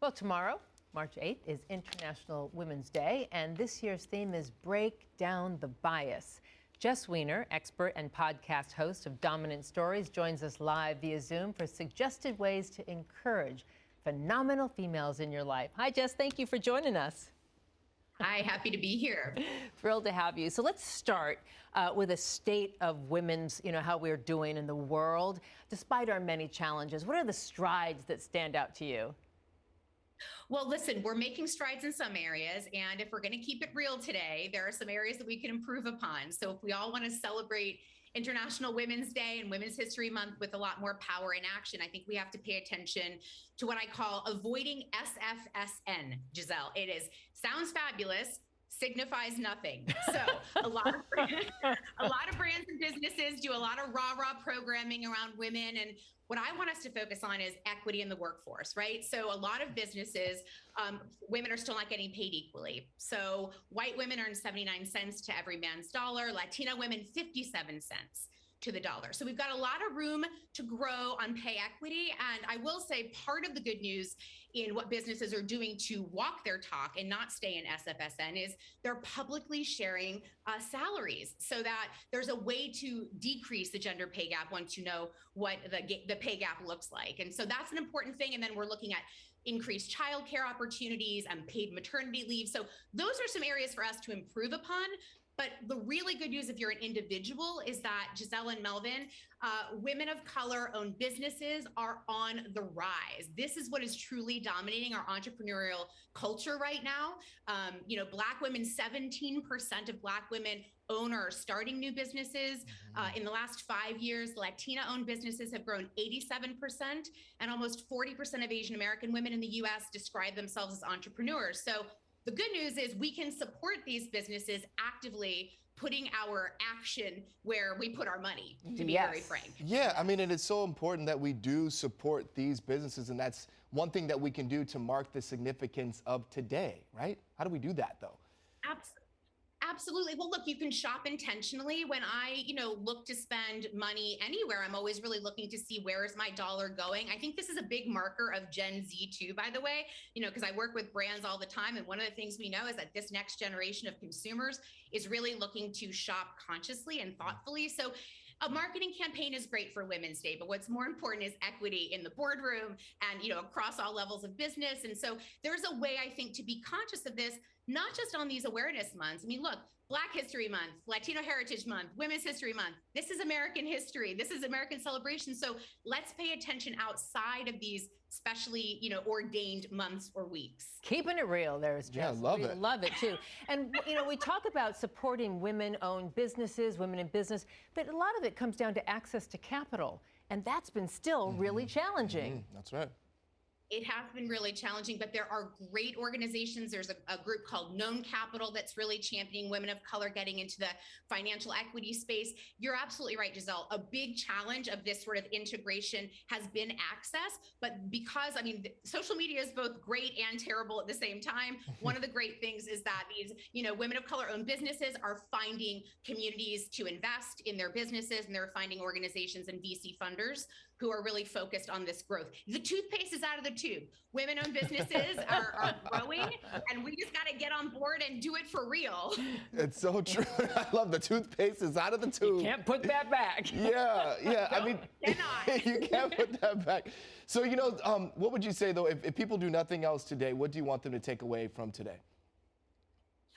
Well, tomorrow, March 8th, is International Women's Day, and this year's theme is Break Down the Bias. Jess Weiner, expert and podcast host of Dominant Stories, joins us live via Zoom for suggested ways to encourage phenomenal females in your life. Hi, Jess. Thank you for joining us. Hi, happy to be here. Thrilled to have you. So let's start with a state of women's, how we're doing in the world, despite our many challenges. What are the strides that stand out to you? Well, listen, we're making strides in some areas, and if we're going to keep it real today, there are some areas that we can improve upon. So if we all want to celebrate International Women's Day and Women's History Month with a lot more power and action, I think we have to pay attention to what I call avoiding S.F.S.N, Giselle. Sounds fabulous, signifies nothing. So a lot of brands and businesses do a lot of rah-rah programming around women. And what I want us to focus on is equity in the workforce, right? So a lot of businesses, women are still not getting paid equally. So white women earn 79 cents to every man's dollar, Latina women 57 cents to the dollar. So we've got a lot of room to grow on pay equity. And I will say part of the good news in what businesses are doing to walk their talk and not stay in SFSN is they're publicly sharing salaries so that there's a way to decrease the gender pay gap once you know what the pay gap looks like. And so that's an important thing. And then we're looking at increased childcare opportunities and paid maternity leave. So those are some areas for us to improve upon. But the really good news if you're an individual is that Giselle and Melvin, women of color owned businesses are on the rise. This is what is truly dominating our entrepreneurial culture right now. Black women, 17% of Black women own or are starting new businesses. In the last 5 years, Latina owned businesses have grown 87%, and almost 40% of Asian American women in the US describe themselves as entrepreneurs. So the good news is we can support these businesses actively putting our action where we put our money, to be very frank. Yeah, I mean, and it's so important that we do support these businesses, and that's one thing that we can do to mark the significance of today, right? How do we do that, though? Absolutely. Well, look, you can shop intentionally. When I, look to spend money anywhere, I'm always really looking to see where is my dollar going. I think this is a big marker of Gen Z too, by the way, because I work with brands all the time. And one of the things we know is that this next generation of consumers is really looking to shop consciously and thoughtfully. So a marketing campaign is great for Women's Day, but what's more important is equity in the boardroom and, across all levels of business. And so there's a way, I think, to be conscious of this, not just on these awareness months. I mean, look, Black History Month, Latino Heritage Month, Women's History Month. This is American history. This is American celebration. So let's pay attention outside of these specially, ordained months or weeks. Keeping it real, there's Jess. Yeah, I love it. Love it too. And we talk about supporting women-owned businesses, women in business, but a lot of it comes down to access to capital, and that's been still really challenging. That's right. It has been really challenging, but there are great organizations. There's a group called Known Capital that's really championing women of color getting into the financial equity space. You're absolutely right, Giselle. A big challenge of this sort of integration has been access, but because, social media is both great and terrible at the same time. One of the great things is that these, women of color owned businesses are finding communities to invest in their businesses, and they're finding organizations and VC funders who are really focused on this growth. The toothpaste is out of the tube. Women-owned businesses are growing, and we just got to get on board and do it for real. It's so true. I love the toothpaste is out of the tube. You can't put that back. Yeah. Cannot. You can't put that back. So, what would you say, though, if people do nothing else today, what do you want them to take away from today?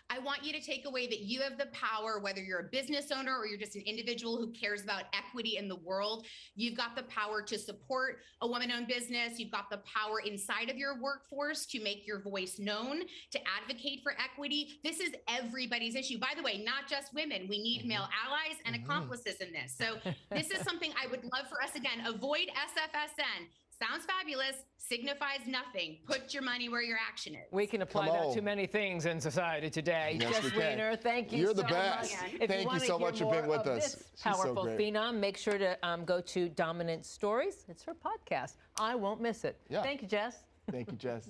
I want you to take away that you have the power, whether you're a business owner or you're just an individual who cares about equity in the world. You've got the power to support a woman-owned business. You've got the power inside of your workforce to make your voice known, to advocate for equity. This is everybody's issue. By the way, not just women. We need male allies and accomplices in this. So this is something I would love for us, again, avoid SFSN. Sounds fabulous, signifies nothing. Put your money where your action is. We can apply that to many things in society today. Yes, Jess Weiner, thank you You're so the best. much. Thank you so much for being with us. This powerful phenom, make sure to go to Dominant Stories. It's her podcast. I won't miss it. Yeah. Thank you, Jess. Thank you, Jess.